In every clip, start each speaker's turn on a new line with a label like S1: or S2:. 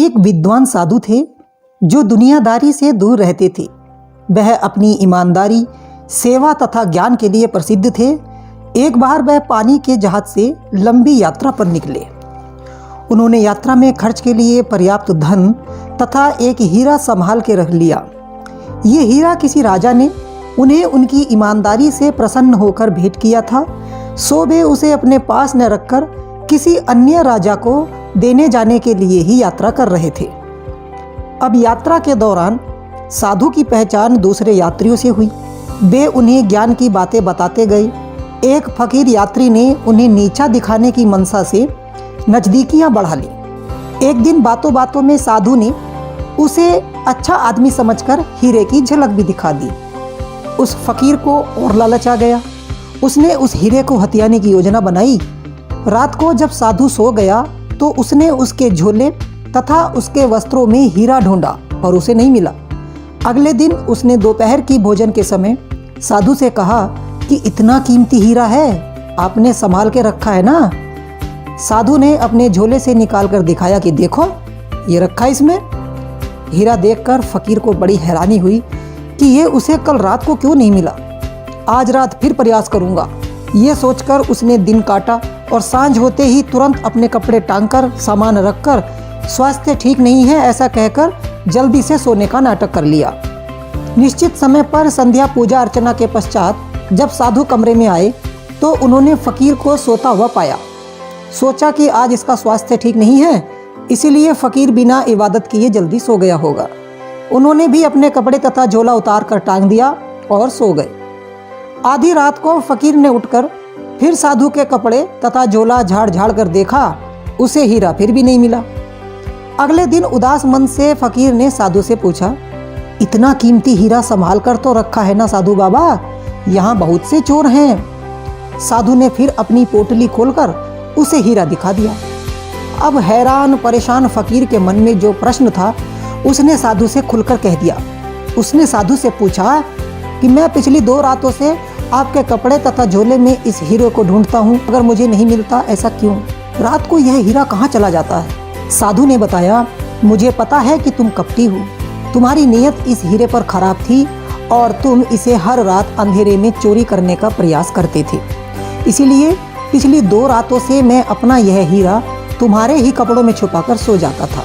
S1: एक विद्वान साधु थे जो दुनियादारी से दूर रहते थे। वह अपनी ईमानदारी, सेवा तथा ज्ञान के लिए प्रसिद्ध थे। एक बार वह पानी के जहाज से लंबी यात्रा पर निकले। उन्होंने यात्रा में खर्च के लिए पर्याप्त धन तथा एक हीरा संभाल के रख लिया। ये हीरा किसी राजा ने उन्हें उनकी ईमानदारी से प्रसन्न होकर भेंट किया था, सो वे उसे अपने पास न रखकर किसी अन्य राजा को देने जाने के लिए ही यात्रा कर रहे थे। अब यात्रा के दौरान साधु की पहचान दूसरे यात्रियों से हुई। वे उन्हें ज्ञान की बातें बताते गए। एक फकीर यात्री ने उन्हें नीचा दिखाने की मनसा से नज़दीकियां बढ़ा ली। एक दिन बातों बातों में साधु ने उसे अच्छा आदमी समझकर हीरे की झलक भी दिखा दी। उस फकीर को और लालच आ गया। उसने उस हीरे को हथियाने की योजना बनाई। रात को जब साधु सो गया तो उसने उसके झोले तथा उसके वस्त्रों में हीरा ढूंढा और उसे नहीं मिला। अगले दिन उसने दोपहर की भोजन के समय साधु से कहा कि इतना कीमती हीरा है, आपने संभाल के रखा है ना? साधु ने अपने झोले से निकाल कर दिखाया कि देखो, ये रखा इसमें। हीरा देखकर फकीर को बड़ी हैरानी हुई कि ये उसे कल रात को क्यों नहीं मिला। आज रात फिर प्रयास करूंगा, ये सोचकर उसने दिन काटा और सांझ होते ही तुरंत अपने कपड़े टांगकर सामान रखकर स्वास्थ्य ठीक नहीं है ऐसा कहकर जल्दी से सोने का नाटक कर लिया। निश्चित समय पर संध्या पूजा अर्चना के पश्चात जब साधु कमरे में आए तो उन्होंने फकीर को सोता हुआ पाया। सोचा कि आज इसका स्वास्थ्य ठीक नहीं है, इसीलिए फकीर बिना इबादत किए जल्दी सो गया होगा। उन्होंने भी अपने कपड़े तथा झोला उतार कर टांग दिया और सो गए। आधी रात को फकीर ने उठकर फिर साधु के कपड़े तथा झोला झाड़ झाड़ कर देखा, उसे हीरा फिर भी नहीं मिला। अगले दिन उदास मन से फकीर ने साधु से पूछा, इतना कीमती हीरा संभाल कर तो रखा है ना साधु बाबा? यहाँ बहुत से चोर हैं। साधु ने फिर अपनी पोटली खोलकर उसे हीरा दिखा दिया। अब हैरान परेशान फकीर के मन में जो प्रश्न था उसने साधु से खुलकर कह दिया। उसने साधु से पूछा कि मैं पिछली 2 रातों से आपके कपड़े तथा झोले में इस हीरे को ढूंढता हूँ, अगर मुझे नहीं मिलता ऐसा क्यों? रात को यह हीरा कहाँ चला जाता है? साधु ने बताया, मुझे पता है कि तुम कपटी हो। तुम्हारी नीयत इस हीरे पर खराब थी और तुम इसे हर रात अंधेरे में चोरी करने का प्रयास करते थे। इसीलिए पिछली 2 रातों से मैं अपना यह हीरा तुम्हारे ही कपड़ों में छुपाकर सो जाता था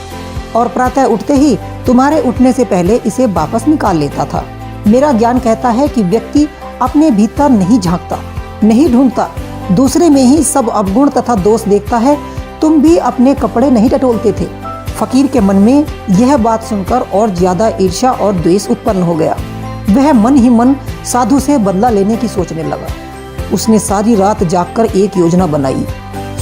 S1: और प्रातः उठते ही तुम्हारे उठने से पहले इसे वापस निकाल लेता था। मेरा ज्ञान कहता है कि व्यक्ति अपने भीतर नहीं झांकता, नहीं ढूंढता, दूसरे में ही सब अवगुण तथा दोष देखता है। तुम भी अपने कपड़े नहीं टटोलते थे। फकीर के मन में यह बात सुनकर और ज्यादा ईर्ष्या और द्वेष उत्पन्न हो गया। वह मन ही मन साधु से बदला लेने की सोचने लगा। उसने सारी रात जागकर एक योजना बनाई।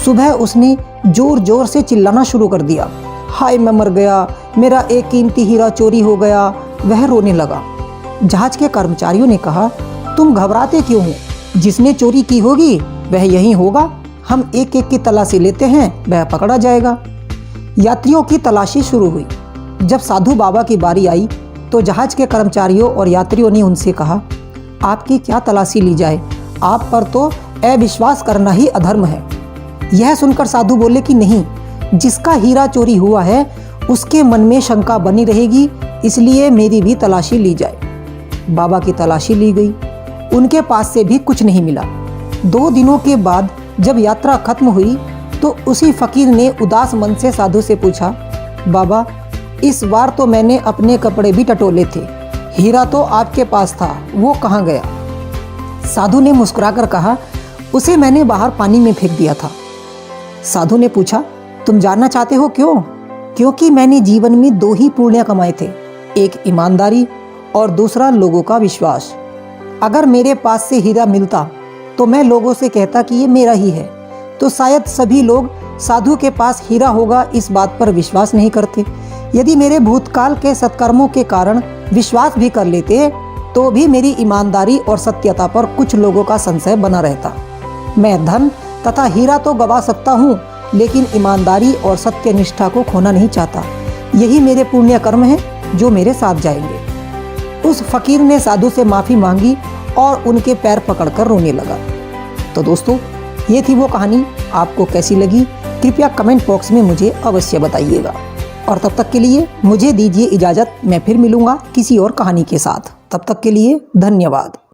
S1: सुबह उसने जोर जोर से चिल्लाना शुरू कर दिया, हाय मैं मर गया, मेरा एक कीमती हीरा चोरी हो गया। वह रोने लगा। जहाज के कर्मचारियों ने कहा, तुम घबराते क्यों हो? जिसने चोरी की होगी वह यहीं होगा। हम एक एक की तलाशी लेते हैं, वह पकड़ा जाएगा। यात्रियों की तलाशी शुरू हुई। जब साधु बाबा की बारी आई तो जहाज के कर्मचारियों और यात्रियों ने उनसे कहा, आपकी क्या तलाशी ली जाए? आप पर तो अविश्वास करना ही अधर्म है। यह सुनकर साधु बोले कि नहीं, जिसका हीरा चोरी हुआ है उसके मन में शंका बनी रहेगी, इसलिए मेरी भी तलाशी ली जाए। बाबा की तलाशी ली गई। उनके पास से भी कुछ नहीं मिला। 2 दिनों के बाद जब यात्रा खत्म हुई तो उसी फकीर ने उदास मन से साधु से पूछा, बाबा इस बार तो मैंने अपने कपड़े भी टटोले थे, हीरा तो आपके पास था, वो कहाँ गया? साधु ने मुस्कुराकर कहा, उसे मैंने बाहर पानी में फेंक दिया था। साधु ने पूछा, तुम जानना चाहते हो क्यों? क्योंकि मैंने जीवन में 2 ही पुण्य कमाए थे, एक ईमानदारी और दूसरा लोगों का विश्वास। अगर मेरे पास से हीरा मिलता तो मैं लोगों से कहता कि ये मेरा ही है, तो शायद सभी लोग साधु के पास हीरा होगा इस बात पर विश्वास नहीं करते। यदि मेरे भूतकाल के सत्कर्मों के कारण विश्वास भी कर लेते तो भी मेरी ईमानदारी और सत्यता पर कुछ लोगों का संशय बना रहता। मैं धन तथा हीरा तो गवा सकता हूँ, लेकिन ईमानदारी और सत्य निष्ठा को खोना नहीं चाहता। यही मेरे पुण्य कर्म हैं जो मेरे साथ जाएंगे। उस फकीर ने साधु से माफ़ी मांगी और उनके पैर पकड़कर रोने लगा। तो दोस्तों, ये थी वो कहानी। आपको कैसी लगी कृपया कमेंट बॉक्स में मुझे अवश्य बताइएगा। और तब तक के लिए मुझे दीजिए इजाज़त। मैं फिर मिलूँगा किसी और कहानी के साथ। तब तक के लिए धन्यवाद।